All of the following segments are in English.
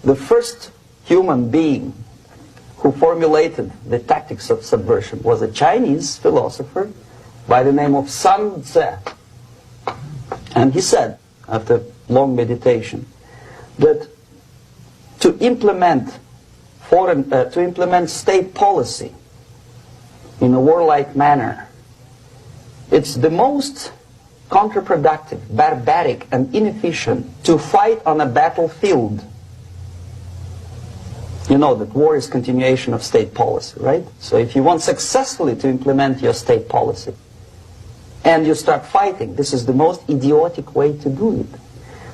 The first human being who formulated the tactics of subversion was a Chinese philosopher by the name of Sun Tzu. And he said, after long meditation, that to implement state policy in a warlike manner, it's the most counterproductive, barbaric, and inefficient to fight on a battlefield. You know that war is continuation of state policy, right? So if you want successfully to implement your state policy, and you start fighting, this is the most idiotic way to do it.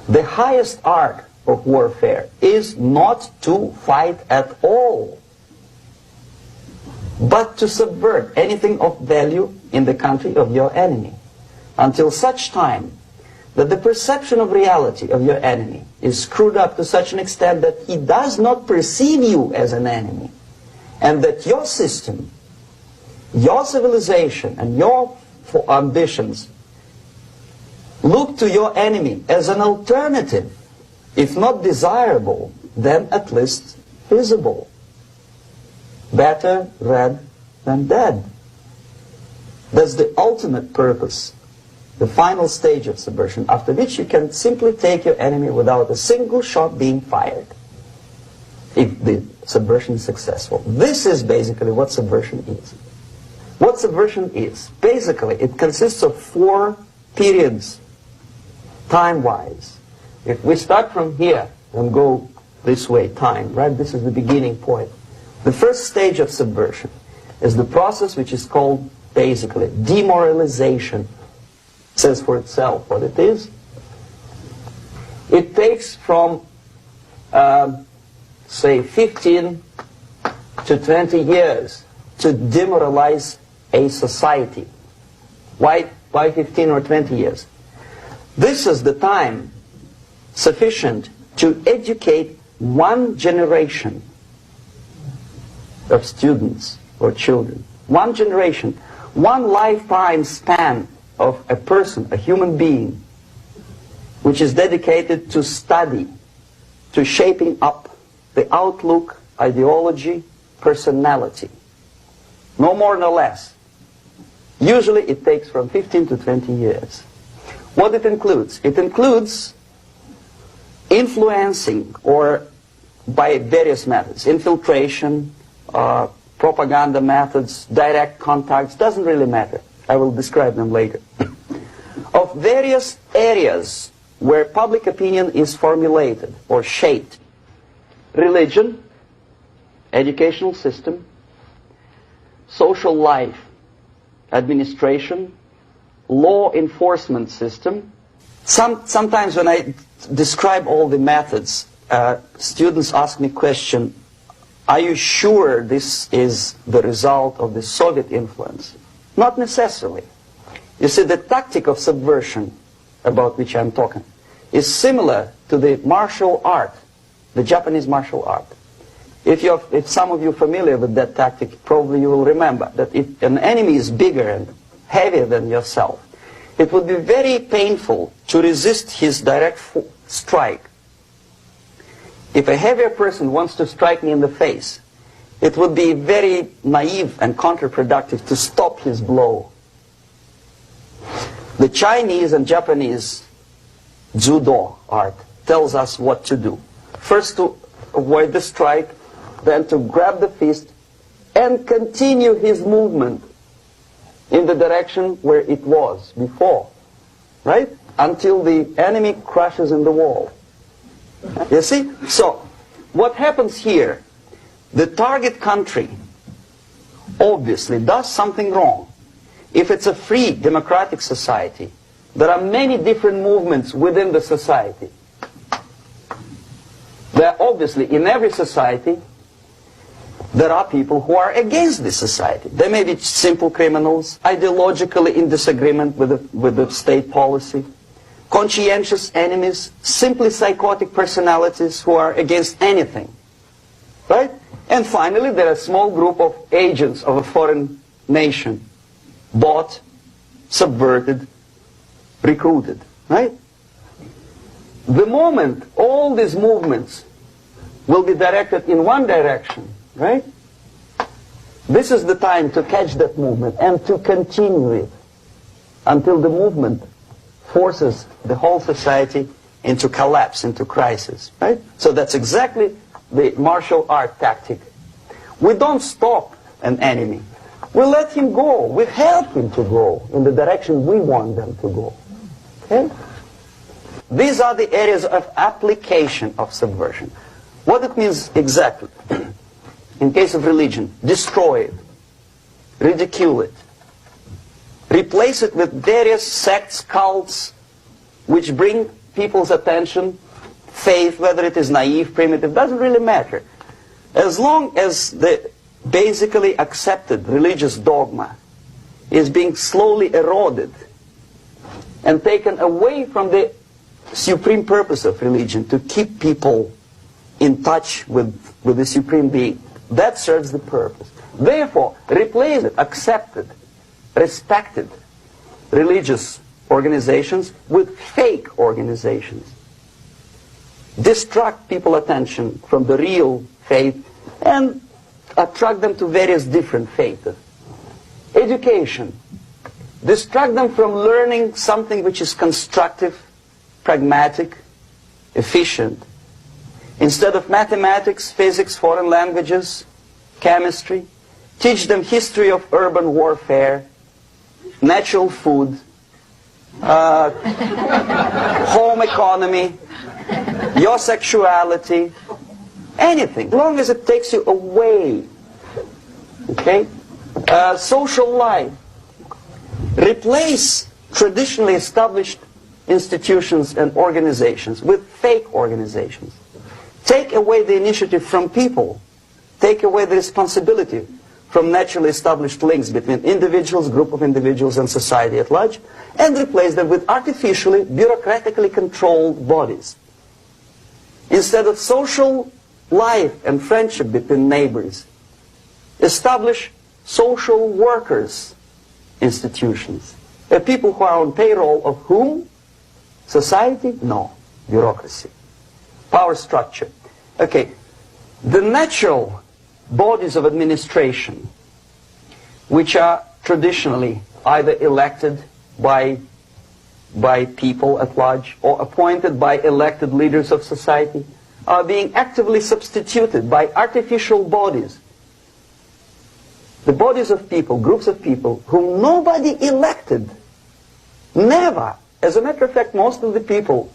The highest art of warfare is not to fight at all, but to subvert anything of value in the country of your enemy, until such time that the perception of reality of your enemy is screwed up to such an extent that he does not perceive you as an enemy, and that your system, your civilization, and your ambitions look to your enemy as an alternative, if not desirable, then at least feasible. Better red than dead. That's the ultimate purpose, the final stage of subversion, after which you can simply take your enemy without a single shot being fired, if the subversion is successful. This is basically what subversion is. What subversion is, basically, it consists of 4 periods, time-wise. If we start from here and go this way, time, right? This is the beginning point. The first stage of subversion is the process which is called, basically, demoralization. It says for itself what it is. It takes from, say, 15 to 20 years to demoralize a society. Why 15 or 20 years? This is the time sufficient to educate one generation of students or children. One generation, one lifetime span of a person, a human being, which is dedicated to study, to shaping up the outlook, ideology, personality. No more, no less. Usually it takes from 15 to 20 years. What it includes? It includes influencing, or by various methods, infiltration, propaganda methods, direct contacts, doesn't really matter. I will describe them later. Of various areas where public opinion is formulated or shaped. Religion, educational system, social life, administration, law enforcement system. Sometimes when I describe all the methods, students ask me question, are you sure this is the result of the Soviet influence? Not necessarily. You see, the tactic of subversion, about which I'm talking, is similar to the martial art, the Japanese martial art. If some of you are familiar with that tactic, probably you will remember that if an enemy is bigger and heavier than yourself, it would be very painful to resist his direct strike. If a heavier person wants to strike me in the face, it would be very naive and counterproductive to stop his blow. The Chinese and Japanese judo art tells us what to do. First to avoid the strike, then to grab the fist and continue his movement in the direction where it was before, right? Until the enemy crashes in the wall. You see? So, what happens here? The target country obviously does something wrong. If it's a free democratic society, there are many different movements within the society. There are obviously, in every society, there are people who are against this society. They may be simple criminals, ideologically in disagreement with the state policy, conscientious enemies, simply psychotic personalities who are against anything. Right? And finally, there are a small group of agents of a foreign nation, bought, subverted, recruited. Right? The moment all these movements will be directed in one direction, right? This is the time to catch that movement and to continue it until the movement forces the whole society into collapse, into crisis, right? So that's exactly the martial art tactic. We don't stop an enemy. We let him go. We help him to go in the direction we want them to go. Okay? These are the areas of application of subversion. What it means exactly? In case of religion, destroy it, ridicule it, replace it with various sects, cults, which bring people's attention, faith, whether it is naive, primitive, doesn't really matter. As long as the basically accepted religious dogma is being slowly eroded and taken away from the supreme purpose of religion, to keep people in touch with the supreme being, that serves the purpose. Therefore, replace it, accepted, respected religious organizations with fake organizations. Distract people's attention from the real faith and attract them to various different faiths. Education. Distract them from learning something which is constructive, pragmatic, efficient. Instead of mathematics, physics, foreign languages, chemistry, teach them history of urban warfare, natural food, home economy, your sexuality, anything, as long as it takes you away. Okay? Social life. Replace traditionally established institutions and organizations with fake organizations. Take away the initiative from people. Take away the responsibility from naturally established links between individuals, group of individuals, and society at large, and replace them with artificially, bureaucratically controlled bodies. Instead of social life and friendship between neighbors, establish social workers institutions. People who are on payroll of whom? Society? No. Bureaucracy. Power structure. Okay. The natural bodies of administration, which are traditionally either elected by people at large or appointed by elected leaders of society, are being actively substituted by artificial bodies. The bodies of people, groups of people, whom nobody elected. Never. As a matter of fact, most of the people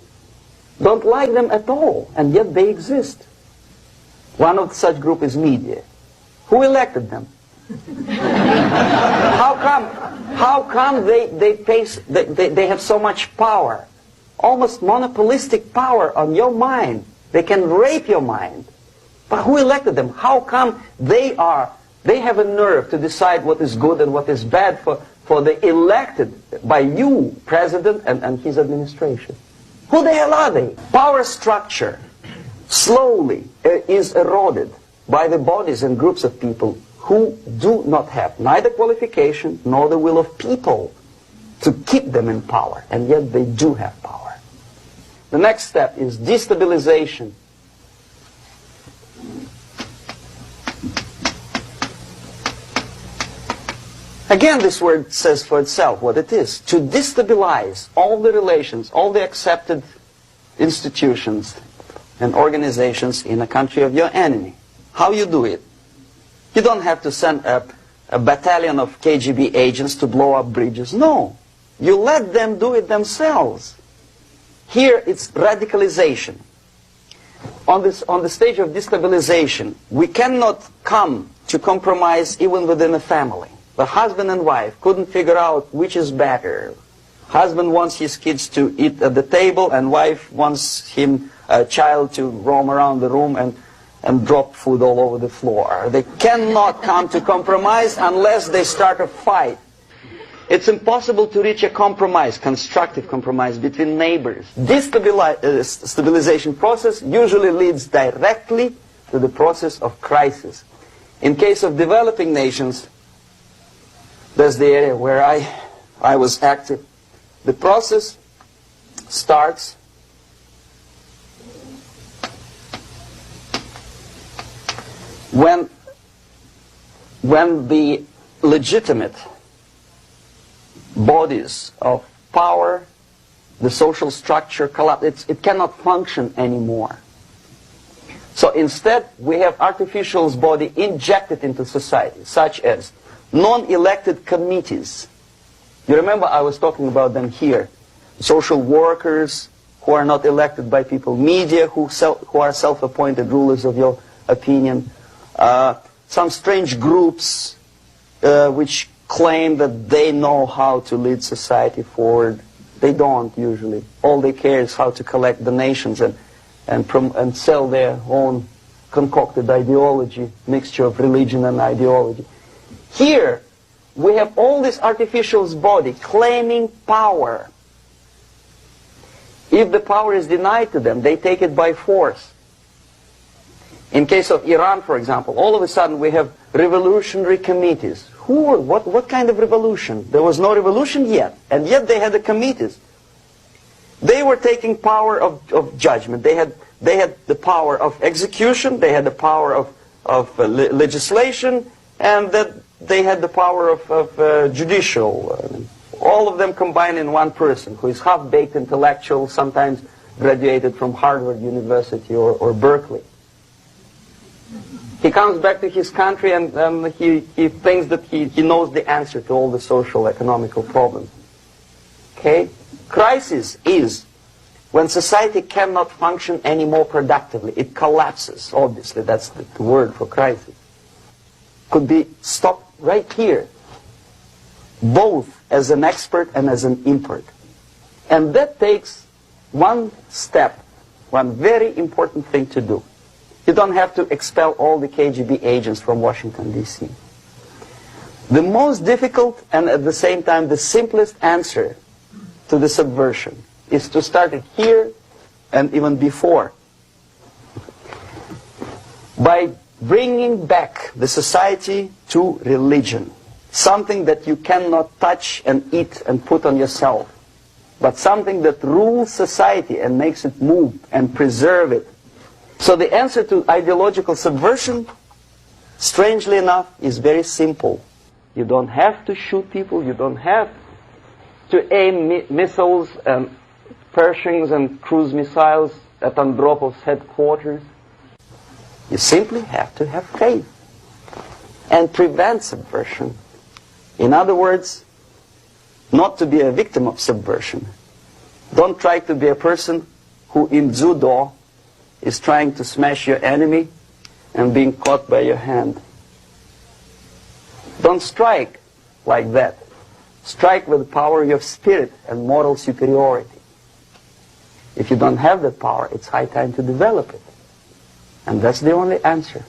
don't like them at all, and yet they exist. One of such group is media. Who elected them? How come they have so much power? Almost monopolistic power on your mind. They can rape your mind. But who elected them? How come they have a nerve to decide what is good and what is bad for the elected by you, president, and his administration? Who the hell are they? Power structure slowly is eroded by the bodies and groups of people who do not have neither qualification nor the will of people to keep them in power, and yet they do have power. The next step is destabilization. Again, this word says for itself what it is. To destabilize all the relations, all the accepted institutions and organizations in a country of your enemy. How you do it? You don't have to send a battalion of KGB agents to blow up bridges. No. You let them do it themselves. Here it's radicalization. On the stage of destabilization, we cannot come to compromise even within a family. The husband and wife couldn't figure out which is better. Husband wants his kids to eat at the table, and wife wants a child to roam around the room and drop food all over the floor. They cannot come to compromise unless they start a fight. It's impossible to reach a compromise, constructive compromise between neighbors. This stabilization process usually leads directly to the process of crisis. In case of developing nations, that's the area where I was active. The process starts when the legitimate bodies of power, the social structure collapse, it cannot function anymore. So instead, we have artificial body injected into society, such as non-elected committees. You remember I was talking about them here. Social workers who are not elected by people, media who are self-appointed rulers of your opinion, some strange groups which claim that they know how to lead society forward. They don't usually. All they care is how to collect donations and sell their own concocted ideology, mixture of religion and ideology. Here, we have all this artificial body claiming power. If the power is denied to them, they take it by force. In case of Iran, for example, all of a sudden we have revolutionary committees. What kind of revolution? There was no revolution yet, and yet they had the committees. They were taking power of judgment. They had the power of execution, they had the power of legislation, and that they had the power of judicial. All of them combined in one person, who is half-baked intellectual, sometimes graduated from Harvard University or Berkeley. He comes back to his country and he thinks that he knows the answer to all the social, economical problems. Okay? Crisis is when society cannot function any more productively. It collapses, obviously. That's the word for crisis. Could be stopped right here, both as an expert and as an import. And that takes one step, one very important thing to do. You don't have to expel all the KGB agents from Washington, D.C. The most difficult and at the same time the simplest answer to the subversion is to start it here and even before, by bringing back the society to religion, something that you cannot touch and eat and put on yourself, but something that rules society and makes it move and preserve it. So the answer to ideological subversion, strangely enough, is very simple. You don't have to shoot people, you don't have to aim missiles and Pershings and cruise missiles at Andropov's headquarters. You simply have to have faith and prevent subversion. In other words, not to be a victim of subversion. Don't try to be a person who in judo is trying to smash your enemy and being caught by your hand. Don't strike like that. Strike with the power of your spirit and moral superiority. If you don't have that power, it's high time to develop it. And that's the only answer.